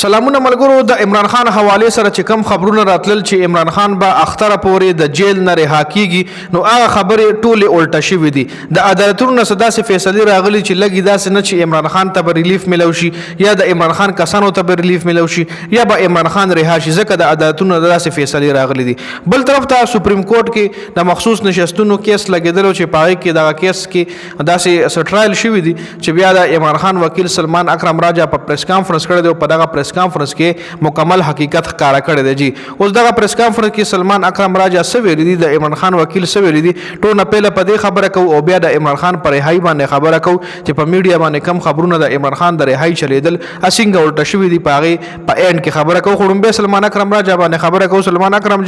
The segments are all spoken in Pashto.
سلامونه ملګرو. د عمران خان حواله سره چې کم خبرونه راتلل چې عمران خان به اختر پورې د جیل نه رها کیږي، نو هغه خبرې ټوله الټه شوې دي. د عدالتونو څخه داسې فیصله راغلي چې لګي داسې نه چې عمران خان ته ریلیف ملو شي یا د عمران خان کسانو ته ریلیف ملو شي یا به عمران خان رها شي، ځکه د عدالتونو داسې فیصله راغلي دي. بل طرف ته سپریم کورټ کې د مخصوص نشستونو کیس لګیدل چې پای کې دغه کیس کې داسې سټرایل شوې دي چې بیا د عمران خان وکیل سلمان اکرم راجا په پریس کانفرنس کړی دی. په دغه پریس کانفرنس کې مکمل حقیقت ښکارا کړی دی. جی اوس دغه پریس کانفرنس کې سلمان اکرم راجا سویل دي، د عمران خان وکیل سویل دي، ټول نه پهله په دې خبره کو او بیا د عمران خان پر رهایی باندې خبره کو چې په میډیا باندې کم خبرونه د عمران خان د رهایی چلیدل اسینګ الټه شوې دي. پاغه په اند کې خبره کو خړم به سلمان اکرم راجا باندې خبره کو. سلمان اکرم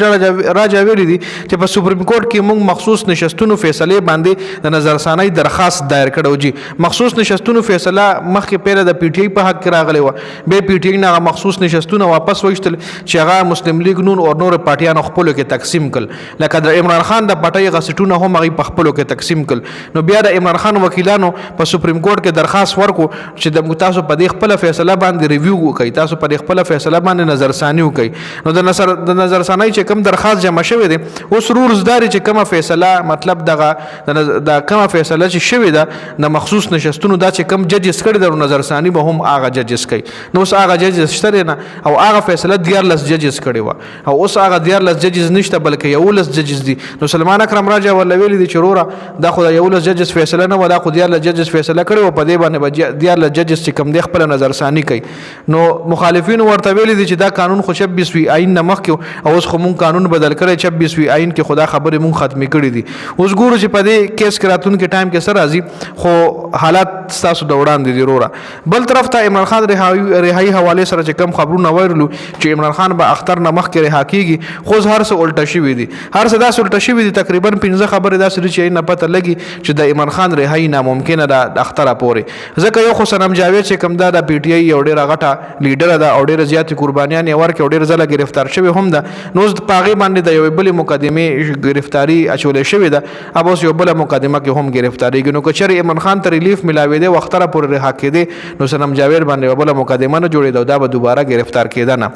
راجا ویلي دي چې په سپریم کورټ کې موږ مخصوص نشستونو فیصله باندې د نظرثانی درخواست دایر کړو. جی مخصوص نشستونو فیصله مخکې پیره د پی ټی آی په حق کې راغلی و، به پی ټی آی نه مخصوص نشستونه واپس وشتل چې هغه مسلم لیگ نون او نور پارټیانو خپلو کې تقسیم کړل، لکه د عمران خان د پټۍ غسټونه هم هغه په خپلو کې تقسیم کړل. نو بیا د عمران خان وکیلانو په سپریم کورټ کې درخواست ورکو چې د تاسو په دې خپل فیصله باندې ریویو وکړئ، تاسو په دې خپل فیصله باندې نظرثانی وکړئ. نو د نظرثانی چې کوم درخواست جمع شوی دی، اوس رولز داري چې کومه فیصله مطلب دغه د کومه فیصله چې شوی ده د مخصوص نشستونو دا چې کوم ججز کړي د نظرثانی به هم هغه ججز کوي. نو اوس هغه ججز شته نه او هغه فیصله 14 ججز کړي و او اوس هغه 14 ججز نشته بلکې 11 ججز دي. نو سلمان اکرم راجا ول ویلي دي چې رورا دا خو 11 ججز فیصله نه و، دا خو 14 ججز فیصله کړي او په دې باندې 14 ججز چې کوم د خپل نظرثانی کوي. نو مخالفین ورته ویلي دي چې دا قانون خو 26 وی آئین نه مخکې او اوس خو مونږ قانون بدل کړی 26 وی آئین کې خدا خبره مونږ ختمي کړی دي. اوس ګورو چې په دې کیس کې راتون کې ټایم کې سره راځي خو حالات تاسو د وړاندې دي رورا. بل طرف ته عمران خان رهایی حواله سره چې کم خبرونه وایرلو چې عمران خان به اختر نه مخکې رها کیږي، خو هر څه الټه شوي دي، هر څه داسې الټه شوي دي. تقریبا 15 خبرې داسې دي چې نه پته لګي چې د عمران خان رهایی ناممکنه ده د اختر پورې، ځکه یو خو سنم جاوید چې کوم د پی ټی آی یو ډېره غټه لیډر ده او ډېره زیاتې قربانیان یې ورکړي او ډېر ځله گرفتار شوی هم ده. نو په هغې باندې د یوې بلې مقدمې گرفتاری اچولې شوې ده، اب اوس یو بله مقدمه کې هم گرفتاریږي. نو که چېرې عمران خان ته ریلیف ملاوېدی او اختره پورې رها کېدی، نو سنم جاوید باندې یوه بله مقدمه نه جوړېده او دا به دوباره گرفتار کېده نه.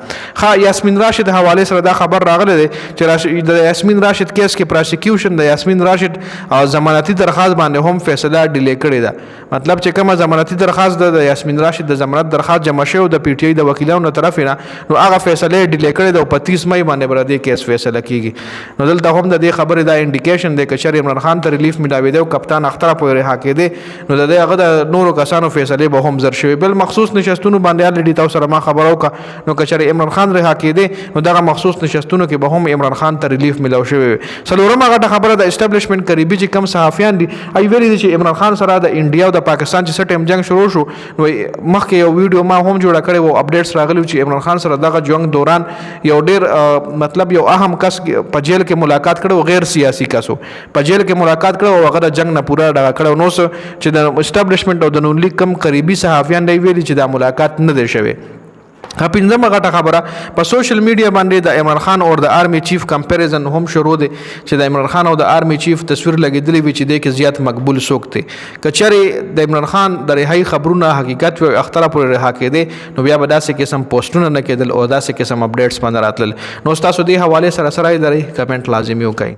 یاسمین راشد حواله سره دا خبر راغلی دی چې د یاسمین راشد کیس کې پروسیکیوشن د یاسمین راشد ضمانتي درخواست باندې هم فیصله ډیلی کړې ده. مطلب چې کومه ضمانتي درخواست د یاسمین راشد د ضمانت درخواست جمع شوی د پی ټی آی د وکیلانو طرف نه، نو هغه فیصله ډیلی کړې ده او په 30 مئی باندې به د دې کیس فیصله کیږي. نو دلته هم د دې خبرې دا انډیکیشن دی که چېرې عمران خان ته ریلیف ملاوېده او کپتان اختره پورې رها کېدی، نو د دې هغه د نورو کسانو فیصلې به هم زر شوي. بل مخصوص نشستونو باندې الریډي تاسو سره ما خبره وکړه، نو که چېرې عمران خان رها کېدی، نو دغه مخصوص نشستونو کې به هم عمران خان ته ریلیف ملاو شوی. څلورمه غټه خبره د اسټابلیشمنټ قریبي چې کم صحافیان دي ای ویلي دي چې عمران خان سره د انډیا او د پاکستان چې ټیم جنگ شروع شو، نو مخکې یو ویډیو ما هم جوړه کړې و، اپډیټس راغلي چې عمران خان سره دغه جنگ دوران یو ډېر مطلب یو اهم کس په جیل کې ملاقات کړو، غیر سیاسي کس په جیل کې ملاقات کړو او هغه د جنگ نه پوره ډغه کړو. نو چې د اسټابلیشمنټ او د نون لیگ کم قریبي صحافیان دی ویلي چې دا ملاقات نه دی شوی. پنځمه غټه خبره په سوشل میډیا باندې د عمران خان او د آرمی چیف کمپیریزن هم شروع دی چې د عمران خان او د آرمی چیف تصویر لګېدلی وي چې دی کې زیات مقبول څوک دی. که چېرې د عمران خان د رهایی خبرونه حقیقت وي اختره پورې رها کېدی، نو بیا به داسې قسم پوسټونه نه کېدل او داسې قسم اپډیټس باندې راتلل. نو تاسو دې حوالې سره سره یې درئ کمنټ لازمي وکړئ.